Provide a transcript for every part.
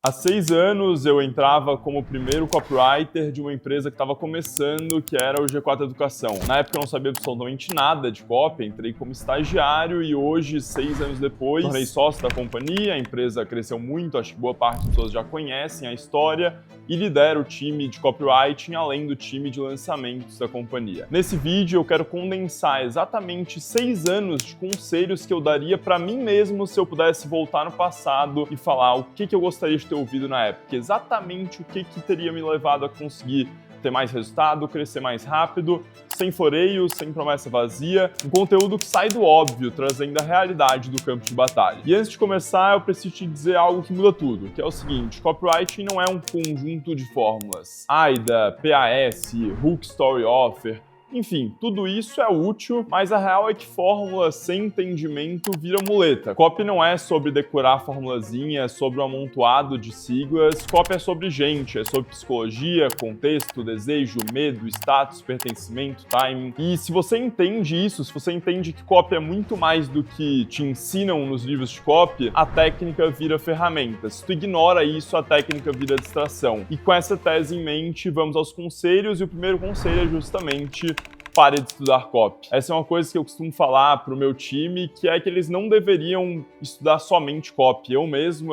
Há 6 anos eu entrava como primeiro copywriter de uma empresa que estava começando, que era o G4 Educação. Na época eu não sabia absolutamente nada de copy, entrei como estagiário e hoje, 6 anos depois, tornei sócio da companhia, a empresa cresceu muito, acho que boa parte das pessoas já conhecem a história, e lidero o time de copywriting além do time de lançamentos da companhia. Nesse vídeo eu quero condensar exatamente 6 anos de conselhos que eu daria para mim mesmo se eu pudesse voltar no passado e falar o que eu gostaria de ter ouvido na época, exatamente o que teria me levado a conseguir ter mais resultado, crescer mais rápido, sem floreios, sem promessa vazia, um conteúdo que sai do óbvio, trazendo a realidade do campo de batalha. E antes de começar, eu preciso te dizer algo que muda tudo, que é o seguinte: copywriting não é um conjunto de fórmulas. AIDA, PAS, Hook Story Offer, enfim, tudo isso é útil, mas a real é que fórmula sem entendimento vira muleta. Copy não é sobre decorar a formulazinha, é sobre um amontoado de siglas. Copy é sobre gente, é sobre psicologia, contexto, desejo, medo, status, pertencimento, timing. E se você entende isso, se você entende que copy é muito mais do que te ensinam nos livros de copy, a técnica vira ferramenta. Se tu ignora isso, a técnica vira distração. E com essa tese em mente, vamos aos conselhos, e o primeiro conselho é justamente: pare de estudar copy. Essa é uma coisa que eu costumo falar pro meu time, que é que eles não deveriam estudar somente copy. Eu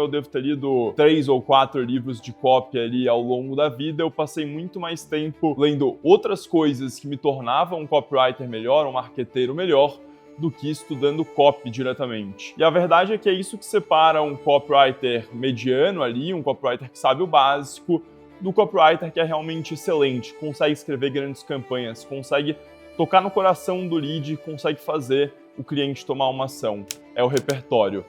devo ter lido 3 ou 4 livros de copy ali ao longo da vida. Eu passei muito mais tempo lendo outras coisas que me tornavam um copywriter melhor, um marqueteiro melhor, do que estudando copy diretamente. E a verdade é que é isso que separa um copywriter mediano ali, um copywriter que sabe o básico, do copywriter que é realmente excelente, consegue escrever grandes campanhas, consegue tocar no coração do lead, consegue fazer o cliente tomar uma ação. É o repertório.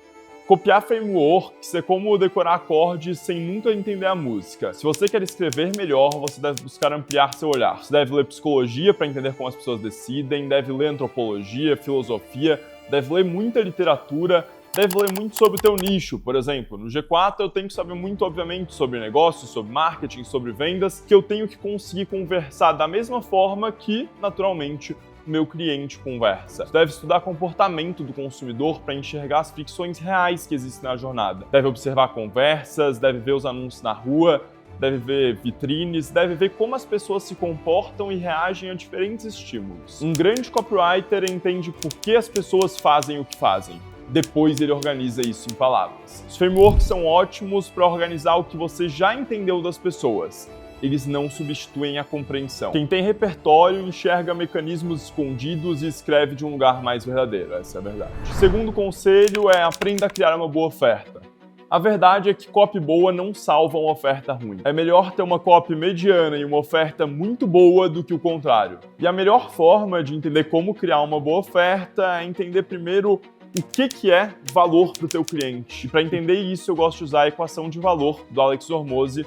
Copiar frameworks é como decorar acordes sem nunca entender a música. Se você quer escrever melhor, você deve buscar ampliar seu olhar. Você deve ler psicologia para entender como as pessoas decidem, deve ler antropologia, filosofia, deve ler muita literatura, deve ler muito sobre o teu nicho. Por exemplo, no G4 eu tenho que saber muito, obviamente, sobre negócios, sobre marketing, sobre vendas, que eu tenho que conseguir conversar da mesma forma que, naturalmente, o meu cliente conversa. Você deve estudar comportamento do consumidor para enxergar as fricções reais que existem na jornada. Deve observar conversas, deve ver os anúncios na rua, deve ver vitrines, deve ver como as pessoas se comportam e reagem a diferentes estímulos. Um grande copywriter entende por que as pessoas fazem o que fazem. Depois ele organiza isso em palavras. Os frameworks são ótimos para organizar o que você já entendeu das pessoas. Eles não substituem a compreensão. Quem tem repertório enxerga mecanismos escondidos e escreve de um lugar mais verdadeiro. Essa é a verdade. O segundo conselho é: aprenda a criar uma boa oferta. A verdade é que copy boa não salva uma oferta ruim. É melhor ter uma copy mediana e uma oferta muito boa do que o contrário. E a melhor forma de entender como criar uma boa oferta é entender primeiro o que é valor para o teu cliente. E para entender isso, eu gosto de usar a equação de valor do Alex Hormozi,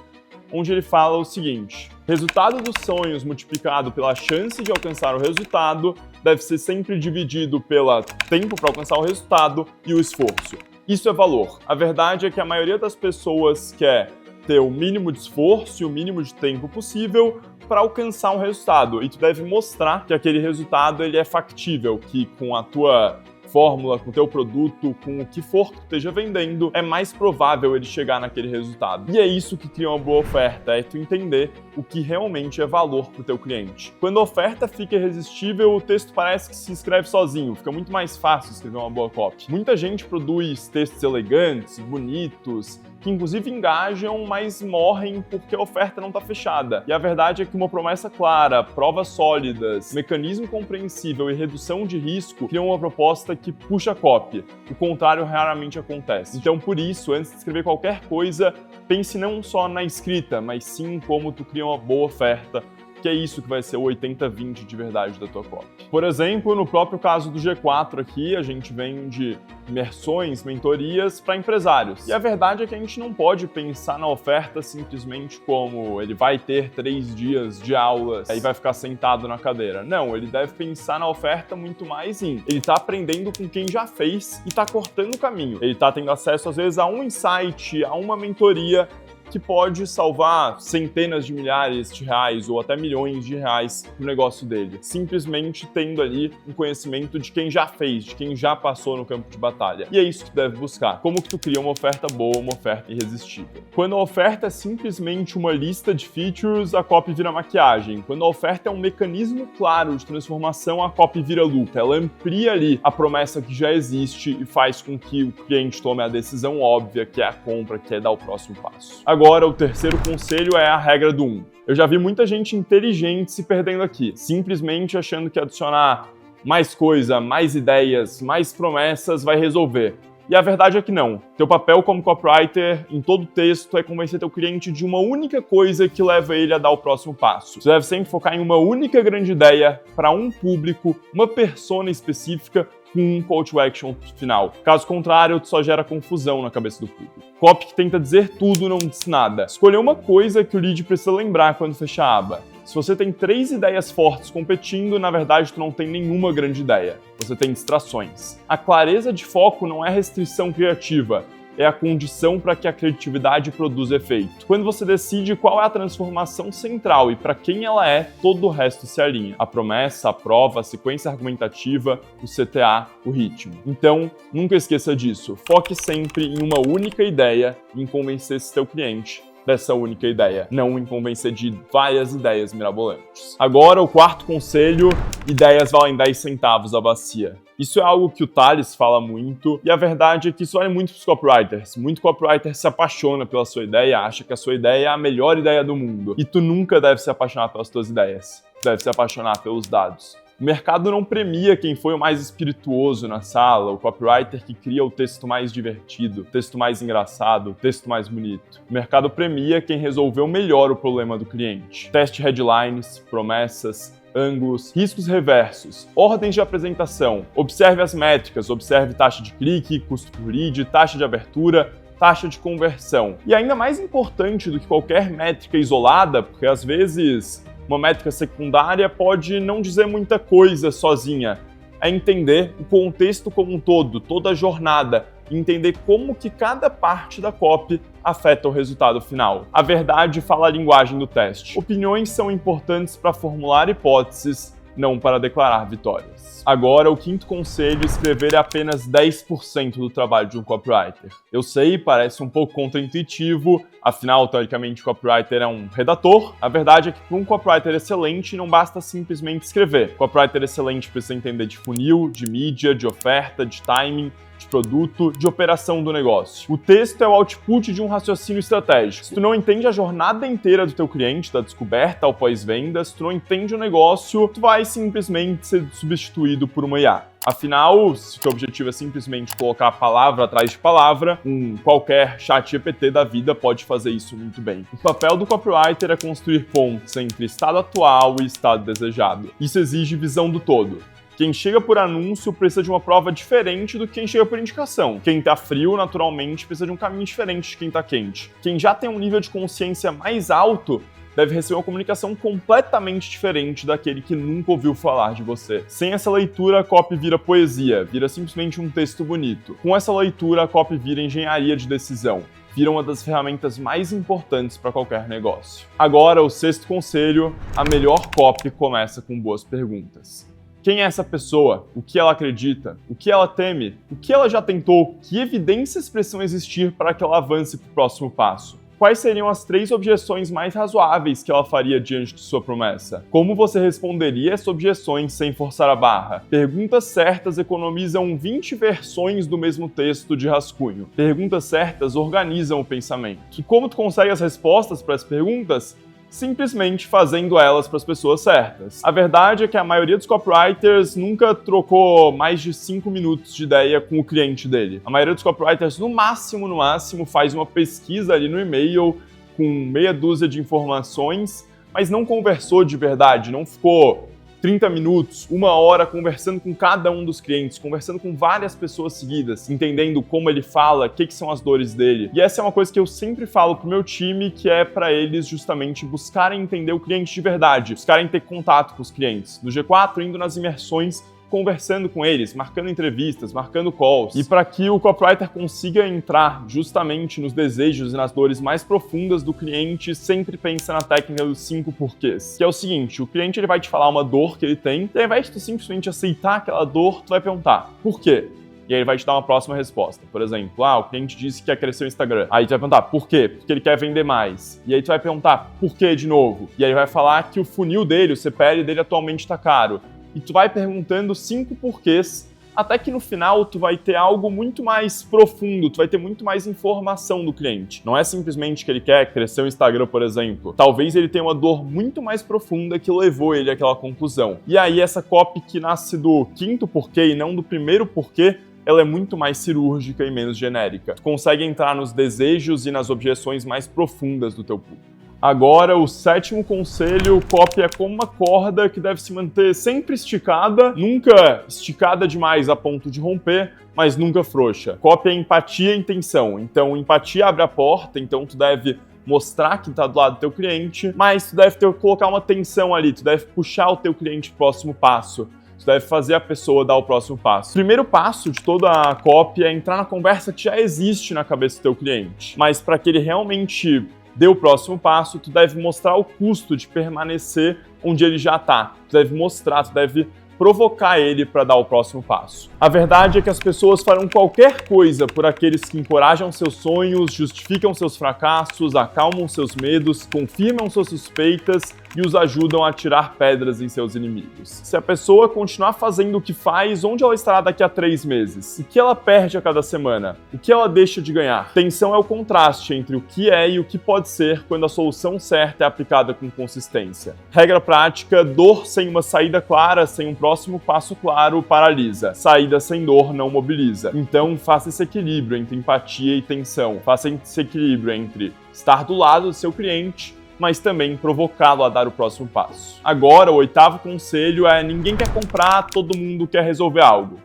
onde ele fala o seguinte: resultado dos sonhos multiplicado pela chance de alcançar o resultado deve ser sempre dividido pelo tempo para alcançar o resultado e o esforço. Isso é valor. A verdade é que a maioria das pessoas quer ter o mínimo de esforço e o mínimo de tempo possível para alcançar um resultado. E tu deve mostrar que aquele resultado ele é factível, que com a tua fórmula, com o teu produto, com o que for que tu esteja vendendo, é mais provável ele chegar naquele resultado. E é isso que cria uma boa oferta, é tu entender o que realmente é valor para o teu cliente. Quando a oferta fica irresistível, o texto parece que se escreve sozinho, fica muito mais fácil escrever uma boa copy. Muita gente produz textos elegantes, bonitos, que inclusive engajam, mas morrem porque a oferta não está fechada. E a verdade é que uma promessa clara, provas sólidas, mecanismo compreensível e redução de risco criam uma proposta que puxa a copy. O contrário raramente acontece. Então, por isso, antes de escrever qualquer coisa, pense não só na escrita, mas sim em como tu cria uma boa oferta, que é isso que vai ser o 80-20 de verdade da tua copy. Por exemplo, no próprio caso do G4 aqui, a gente vende imersões, mentorias para empresários. E a verdade é que a gente não pode pensar na oferta simplesmente como ele vai ter 3 dias de aulas e vai ficar sentado na cadeira. Não, ele deve pensar na oferta muito mais em ele tá aprendendo com quem já fez e tá cortando o caminho. Ele tá tendo acesso às vezes a um insight, a uma mentoria que pode salvar centenas de milhares de reais ou até milhões de reais no negócio dele, simplesmente tendo ali um conhecimento de quem já fez, de quem já passou no campo de batalha. E é isso que tu deve buscar. Como que tu cria uma oferta boa, uma oferta irresistível. Quando a oferta é simplesmente uma lista de features, a copy vira maquiagem. Quando a oferta é um mecanismo claro de transformação, a copy vira loop. Ela amplia ali a promessa que já existe e faz com que o cliente tome a decisão óbvia, que é a compra, que é dar o próximo passo. Agora, o terceiro conselho é a regra do 1. Eu já vi muita gente inteligente se perdendo aqui, simplesmente achando que adicionar mais coisa, mais ideias, mais promessas vai resolver. E a verdade é que não. Teu papel como copywriter em todo texto é convencer teu cliente de uma única coisa que leva ele a dar o próximo passo. Você deve sempre focar em uma única grande ideia para um público, uma persona específica, com um call to action final. Caso contrário, tu só gera confusão na cabeça do público. Copy que tenta dizer tudo não diz nada. Escolher uma coisa que o lead precisa lembrar quando fecha a aba. Se você tem 3 ideias fortes competindo, na verdade tu não tem nenhuma grande ideia. Você tem distrações. A clareza de foco não é restrição criativa, é a condição para que a criatividade produza efeito. Quando você decide qual é a transformação central e para quem ela é, todo o resto se alinha. A promessa, a prova, a sequência argumentativa, o CTA, o ritmo. Então, nunca esqueça disso. Foque sempre em uma única ideia e em convencer esse teu cliente dessa única ideia, não em convencer de várias ideias mirabolantes. Agora, o quarto conselho: ideias valem 10 centavos a bacia. Isso é algo que o Thales fala muito, e a verdade é que isso vale muito para os copywriters. Muito copywriter se apaixona pela sua ideia, acha que a sua ideia é a melhor ideia do mundo. E tu nunca deve se apaixonar pelas tuas ideias. Tu deve se apaixonar pelos dados. O mercado não premia quem foi o mais espirituoso na sala, o copywriter que cria o texto mais divertido, o texto mais engraçado, o texto mais bonito. O mercado premia quem resolveu melhor o problema do cliente. Teste headlines, promessas, ângulos, riscos reversos, ordens de apresentação. Observe as métricas, observe taxa de clique, custo por lead, taxa de abertura, taxa de conversão. E ainda mais importante do que qualquer métrica isolada, porque às vezes uma métrica secundária pode não dizer muita coisa sozinha, é entender o contexto como um todo, toda a jornada, entender como que cada parte da copy afeta o resultado final. A verdade fala a linguagem do teste. Opiniões são importantes para formular hipóteses, não para declarar vitórias. Agora, o quinto conselho: escrever é apenas 10% do trabalho de um copywriter. Eu sei, parece um pouco contraintuitivo, afinal, teoricamente, o copywriter é um redator. A verdade é que para um copywriter excelente, não basta simplesmente escrever. O copywriter excelente precisa entender de funil, de mídia, de oferta, de timing, de produto, de operação do negócio. O texto é o output de um raciocínio estratégico. Se tu não entende a jornada inteira do teu cliente, da descoberta ao pós-venda, se tu não entende o negócio, tu vai simplesmente ser substituído por uma IA. Afinal, se o teu objetivo é simplesmente colocar palavra atrás de palavra, qualquer chat GPT da vida pode fazer isso muito bem. O papel do copywriter é construir pontes entre estado atual e estado desejado. Isso exige visão do todo. Quem chega por anúncio precisa de uma prova diferente do que quem chega por indicação. Quem tá frio, naturalmente, precisa de um caminho diferente de quem tá quente. Quem já tem um nível de consciência mais alto deve receber uma comunicação completamente diferente daquele que nunca ouviu falar de você. Sem essa leitura, a copy vira poesia, vira simplesmente um texto bonito. Com essa leitura, a copy vira engenharia de decisão. Vira uma das ferramentas mais importantes para qualquer negócio. Agora, o sexto conselho: a melhor copy começa com boas perguntas. Quem é essa pessoa? O que ela acredita? O que ela teme? O que ela já tentou? Que evidências precisam existir para que ela avance para o próximo passo? Quais seriam as 3 objeções mais razoáveis que ela faria diante de sua promessa? Como você responderia essas objeções sem forçar a barra? Perguntas certas economizam 20 versões do mesmo texto de rascunho. Perguntas certas organizam o pensamento. E como tu consegue as respostas para as perguntas? Simplesmente fazendo elas para as pessoas certas. A verdade é que a maioria dos copywriters nunca trocou mais de 5 minutos de ideia com o cliente dele. A maioria dos copywriters, no máximo, faz uma pesquisa ali no e-mail com meia dúzia de informações, mas não conversou de verdade, não ficou 30 minutos, 1 hora conversando com cada um dos clientes, conversando com várias pessoas seguidas, entendendo como ele fala, o que são as dores dele. E essa é uma coisa que eu sempre falo pro meu time, que é para eles justamente buscarem entender o cliente de verdade, buscarem ter contato com os clientes. No G4, indo nas imersões, conversando com eles, marcando entrevistas, marcando calls. E para que o copywriter consiga entrar justamente nos desejos e nas dores mais profundas do cliente, sempre pensa na técnica dos 5 porquês. Que é o seguinte, o cliente ele vai te falar uma dor que ele tem, e ao invés de tu simplesmente aceitar aquela dor, tu vai perguntar, por quê? E aí ele vai te dar uma próxima resposta. Por exemplo, o cliente disse que quer crescer o Instagram. Aí tu vai perguntar, por quê? Porque ele quer vender mais. E aí tu vai perguntar, por quê de novo? E aí ele vai falar que o funil dele, o CPL dele atualmente está caro. E tu vai perguntando 5 porquês, até que no final tu vai ter algo muito mais profundo, tu vai ter muito mais informação do cliente. Não é simplesmente que ele quer crescer o Instagram, por exemplo. Talvez ele tenha uma dor muito mais profunda que levou ele àquela conclusão. E aí essa copy que nasce do 5º porquê e não do primeiro porquê, ela é muito mais cirúrgica e menos genérica. Tu consegue entrar nos desejos e nas objeções mais profundas do teu público. Agora, o 7º conselho, copy é como uma corda que deve se manter sempre esticada, nunca esticada demais a ponto de romper, mas nunca frouxa. Copy é empatia e intenção. Então, empatia abre a porta, então tu deve mostrar que tá do lado do teu cliente, mas tu deve colocar uma tensão ali, tu deve puxar o teu cliente pro próximo passo. Tu deve fazer a pessoa dar o próximo passo. O primeiro passo de toda a copy é entrar na conversa que já existe na cabeça do teu cliente. Mas para que ele realmente dê o próximo passo, tu deve mostrar o custo de permanecer onde ele já está. Tu deve mostrar, tu deve provocar ele para dar o próximo passo. A verdade é que as pessoas farão qualquer coisa por aqueles que encorajam seus sonhos, justificam seus fracassos, acalmam seus medos, confirmam suas suspeitas e os ajudam a tirar pedras em seus inimigos. Se a pessoa continuar fazendo o que faz, onde ela estará daqui a 3 meses? O que ela perde a cada semana? O que ela deixa de ganhar? Tensão é o contraste entre o que é e o que pode ser quando a solução certa é aplicada com consistência. Regra prática, dor sem uma saída clara, sem um próximo passo claro, paralisa. Saída sem dor não mobiliza. Então, faça esse equilíbrio entre empatia e tensão. Faça esse equilíbrio entre estar do lado do seu cliente, mas também provocá-lo a dar o próximo passo. Agora, o 8º conselho é: ninguém quer comprar, todo mundo quer resolver algo.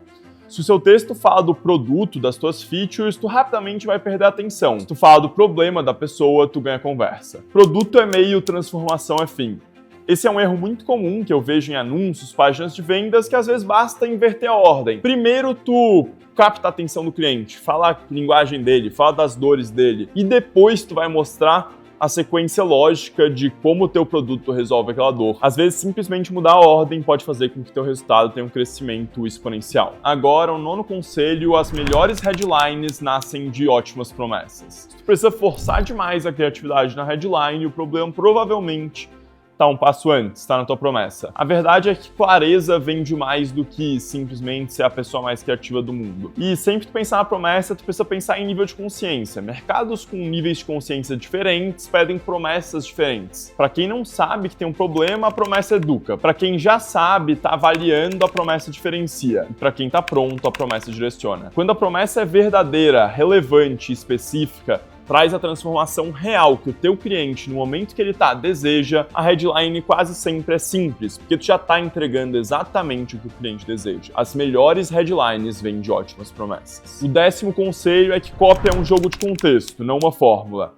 Se o seu texto fala do produto, das tuas features, tu rapidamente vai perder a atenção. Se tu fala do problema da pessoa, tu ganha conversa. Produto é meio, transformação é fim. Esse é um erro muito comum que eu vejo em anúncios, páginas de vendas, que às vezes basta inverter a ordem. Primeiro tu capta a atenção do cliente, fala a linguagem dele, fala das dores dele, e depois tu vai mostrar a sequência lógica de como o teu produto resolve aquela dor. Às vezes, simplesmente mudar a ordem pode fazer com que teu resultado tenha um crescimento exponencial. Agora, o 9º conselho, as melhores headlines nascem de ótimas promessas. Se tu precisa forçar demais a criatividade na headline, o problema provavelmente tá um passo antes, tá na tua promessa. A verdade é que clareza vende mais do que simplesmente ser a pessoa mais criativa do mundo. E sempre que tu pensar na promessa, tu precisa pensar em nível de consciência. Mercados com níveis de consciência diferentes pedem promessas diferentes. Para quem não sabe que tem um problema, a promessa educa. Para quem já sabe, tá avaliando, a promessa diferencia. E para quem tá pronto, a promessa direciona. Quando a promessa é verdadeira, relevante e específica, traz a transformação real que o teu cliente, no momento que ele deseja, a headline quase sempre é simples, porque tu já está entregando exatamente o que o cliente deseja. As melhores headlines vêm de ótimas promessas. O 10º conselho é que copy é um jogo de contexto, não uma fórmula.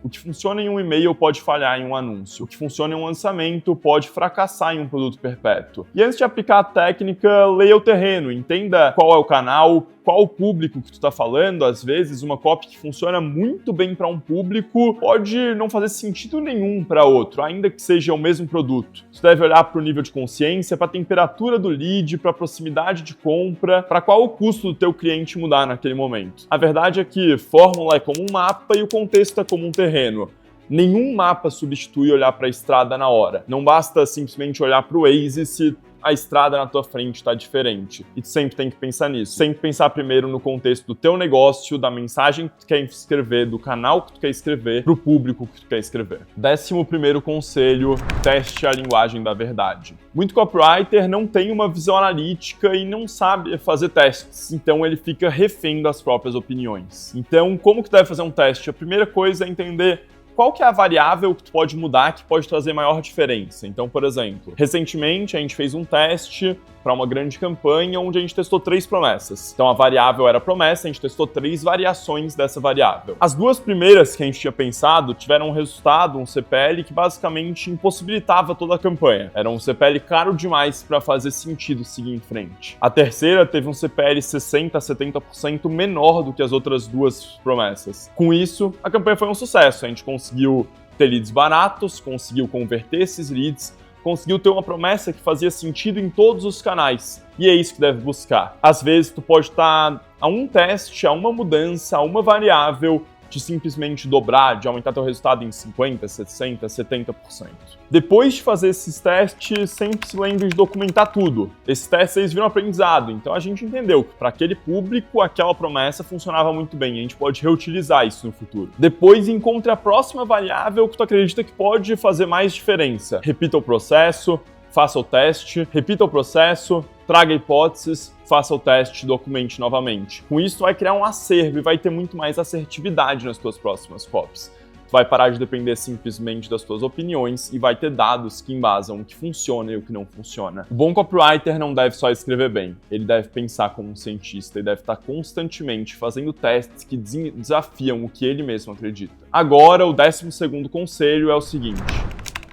O que funciona em um e-mail pode falhar em um anúncio. O que funciona em um lançamento pode fracassar em um produto perpétuo. E antes de aplicar a técnica, leia o terreno, entenda qual é o canal, qual o público que tu está falando. Às vezes, uma copy que funciona muito bem para um público pode não fazer sentido nenhum para outro, ainda que seja o mesmo produto. Tu deve olhar para o nível de consciência, para a temperatura do lead, para a proximidade de compra, para qual o custo do teu cliente mudar naquele momento. A verdade é que fórmula é como um mapa e o contexto é como um terreno. Nenhum mapa substitui olhar para a estrada na hora. Não basta simplesmente olhar para o Waze se a estrada na tua frente está diferente. E tu sempre tem que pensar nisso. Sempre pensar primeiro no contexto do teu negócio, da mensagem que tu quer escrever, do canal que tu quer escrever, pro público que tu quer escrever. 11º conselho, teste a linguagem da verdade. Muito copywriter não tem uma visão analítica e não sabe fazer testes, então ele fica refém das próprias opiniões. Então, como que tu deve fazer um teste? A primeira coisa é entender qual que é a variável que tu pode mudar que pode trazer maior diferença? Então, por exemplo, recentemente a gente fez um teste para uma grande campanha onde a gente testou 3 promessas. Então a variável era promessa, a gente testou 3 variações dessa variável. As 2 primeiras que a gente tinha pensado tiveram um resultado, um CPL que basicamente impossibilitava toda a campanha. Era um CPL caro demais para fazer sentido seguir em frente. A terceira teve um CPL 60% a 70% menor do que as outras 2 promessas. Com isso, a campanha foi um sucesso. A gente conseguiu ter leads baratos, conseguiu converter esses leads, conseguiu ter uma promessa que fazia sentido em todos os canais. E é isso que deve buscar. Às vezes, tu pode estar a um teste, a uma mudança, a uma variável de simplesmente dobrar, de aumentar teu resultado em 50%, 60%, 70%. Depois de fazer esses testes, sempre se lembre de documentar tudo. Esses testes eles viram aprendizado, então a gente entendeu que para aquele público, aquela promessa funcionava muito bem, a gente pode reutilizar isso no futuro. Depois encontre a próxima variável que tu acredita que pode fazer mais diferença. Repita o processo, faça o teste, repita o processo, traga hipóteses, faça o teste, documente novamente. Com isso, tu vai criar um acervo e vai ter muito mais assertividade nas tuas próximas copies. Tu vai parar de depender simplesmente das tuas opiniões e vai ter dados que embasam o que funciona e o que não funciona. O bom copywriter não deve só escrever bem, ele deve pensar como um cientista e deve estar constantemente fazendo testes que desafiam o que ele mesmo acredita. Agora, o 12º conselho é o seguinte: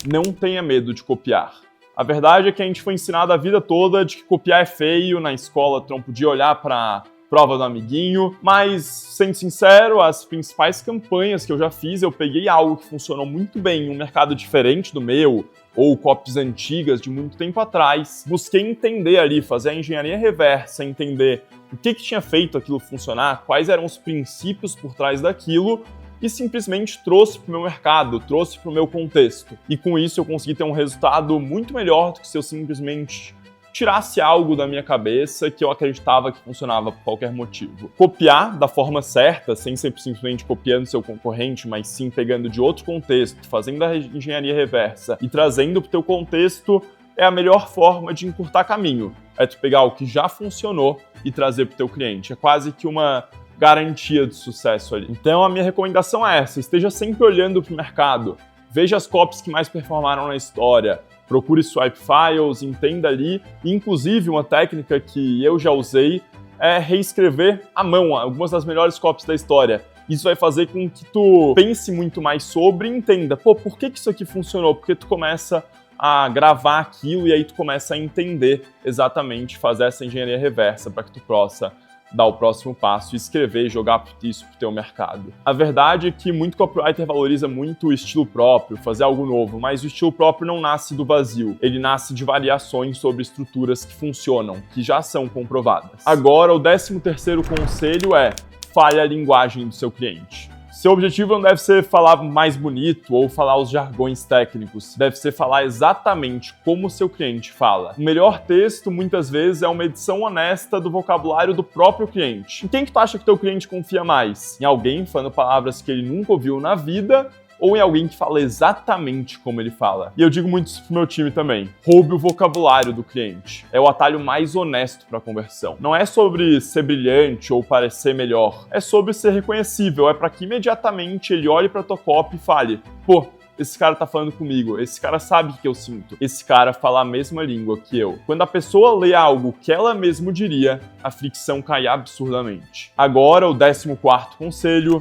não tenha medo de copiar. A verdade é que a gente foi ensinado a vida toda de que copiar é feio, na escola tu não podia olhar para prova do amiguinho, mas, sendo sincero, as principais campanhas que eu já fiz, eu peguei algo que funcionou muito bem em um mercado diferente do meu, ou copies antigas de muito tempo atrás, busquei entender ali, fazer a engenharia reversa, entender o que tinha feito aquilo funcionar, quais eram os princípios por trás daquilo, e simplesmente trouxe para o meu mercado, trouxe para o meu contexto. E com isso eu consegui ter um resultado muito melhor do que se eu simplesmente tirasse algo da minha cabeça que eu acreditava que funcionava por qualquer motivo. Copiar da forma certa, sem ser simplesmente copiando seu concorrente, mas sim pegando de outro contexto, fazendo a engenharia reversa e trazendo para o teu contexto, é a melhor forma de encurtar caminho. É tu pegar o que já funcionou e trazer para o teu cliente. É quase que uma garantia de sucesso ali. Então a minha recomendação é essa: esteja sempre olhando para o mercado, veja as copies que mais performaram na história, procure swipe files, entenda ali. Inclusive, uma técnica que eu já usei é reescrever à mão algumas das melhores copies da história. Isso vai fazer com que tu pense muito mais sobre e entenda, por que isso aqui funcionou? Porque tu começa a gravar aquilo e aí tu começa a entender exatamente, fazer essa engenharia reversa para que tu possa dar o próximo passo e escrever e jogar isso pro teu mercado. A verdade é que muito copywriter valoriza muito o estilo próprio, fazer algo novo, mas o estilo próprio não nasce do vazio. Ele nasce de variações sobre estruturas que funcionam, que já são comprovadas. Agora, o 13º conselho é: fale a linguagem do seu cliente. Seu objetivo não deve ser falar mais bonito ou falar os jargões técnicos, deve ser falar exatamente como o seu cliente fala. O melhor texto, muitas vezes, é uma edição honesta do vocabulário do próprio cliente. Em quem que tu acha que teu cliente confia mais? Em alguém falando palavras que ele nunca ouviu na vida, ou em alguém que fala exatamente como ele fala? E eu digo muito isso pro meu time também: roube o vocabulário do cliente. É o atalho mais honesto para a conversão. Não é sobre ser brilhante ou parecer melhor, é sobre ser reconhecível, é para que imediatamente ele olhe para tua copy e fale: pô, esse cara tá falando comigo, esse cara sabe o que eu sinto, esse cara fala a mesma língua que eu. Quando a pessoa lê algo que ela mesma diria, a fricção cai absurdamente. Agora, o 14º conselho: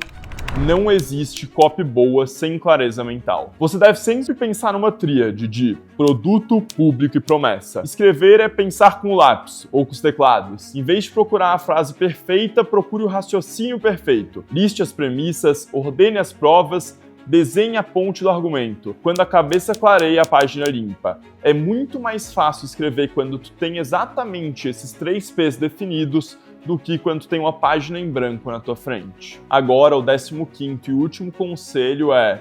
não existe copy boa sem clareza mental. Você deve sempre pensar numa tríade de produto, público e promessa. Escrever é pensar com o lápis ou com os teclados. Em vez de procurar a frase perfeita, procure o raciocínio perfeito. Liste as premissas, ordene as provas, desenhe a ponte do argumento. Quando a cabeça clareia, a página limpa. É muito mais fácil escrever quando tu tem exatamente esses 3 P's definidos do que quando tu tem uma página em branco na tua frente. Agora, o 15º e último conselho é: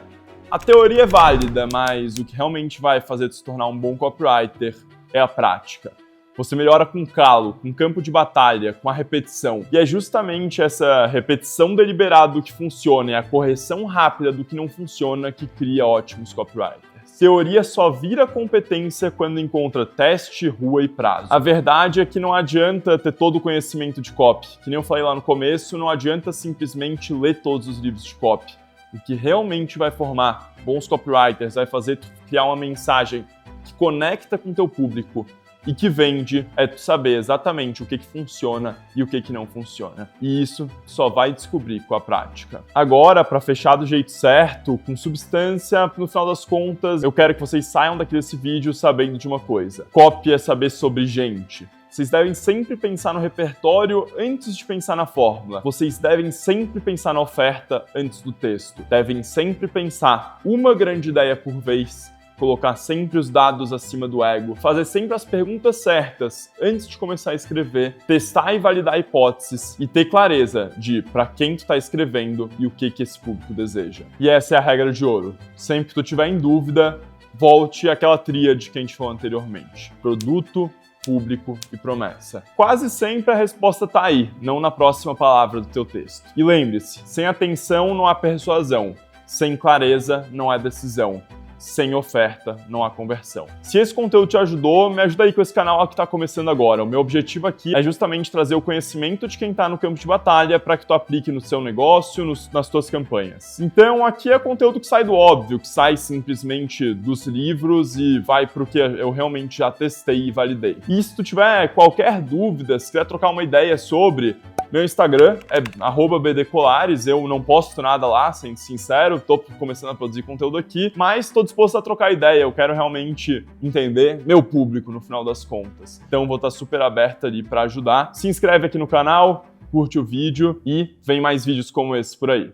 a teoria é válida, mas o que realmente vai fazer tu se tornar um bom copywriter é a prática. Você melhora com calo, com campo de batalha, com a repetição. E é justamente essa repetição deliberada do que funciona e a correção rápida do que não funciona que cria ótimos copywriters. Teoria só vira competência quando encontra teste, rua e prazo. A verdade é que não adianta ter todo o conhecimento de copy. Que nem eu falei lá no começo, não adianta simplesmente ler todos os livros de copy. o que realmente vai formar bons copywriters, vai fazer tu criar uma mensagem que conecta com o teu público e que vende, é tu saber exatamente o que funciona e o que não funciona. E isso só vai descobrir com a prática. Agora, para fechar do jeito certo, com substância, no final das contas, eu quero que vocês saiam daqui desse vídeo sabendo de uma coisa. Copy é saber sobre gente. Vocês devem sempre pensar no repertório antes de pensar na fórmula. Vocês devem sempre pensar na oferta antes do texto. Devem sempre pensar uma grande ideia por vez, colocar sempre os dados acima do ego, fazer sempre as perguntas certas antes de começar a escrever, testar e validar hipóteses e ter clareza de para quem tu tá escrevendo e o que esse público deseja. E essa é a regra de ouro. Sempre que tu tiver em dúvida, volte àquela tríade que a gente falou anteriormente. Produto, público e promessa. Quase sempre a resposta tá aí, não na próxima palavra do teu texto. E lembre-se, sem atenção não há persuasão, sem clareza não há decisão. Sem oferta, não há conversão. Se esse conteúdo te ajudou, me ajuda aí com esse canal que está começando agora. O meu objetivo aqui é justamente trazer o conhecimento de quem está no campo de batalha para que tu aplique no seu negócio, nas tuas campanhas. Então, aqui é conteúdo que sai do óbvio, que sai simplesmente dos livros e vai para o que eu realmente já testei e validei. E se tu tiver qualquer dúvida, se quiser trocar uma ideia sobre, meu Instagram é @bdcolares, eu não posto nada lá, sendo sincero, tô começando a produzir conteúdo aqui, mas tô disposto a trocar ideia, eu quero realmente entender meu público no final das contas. Então vou estar super aberto ali para ajudar. Se inscreve aqui no canal, curte o vídeo e vem mais vídeos como esse por aí.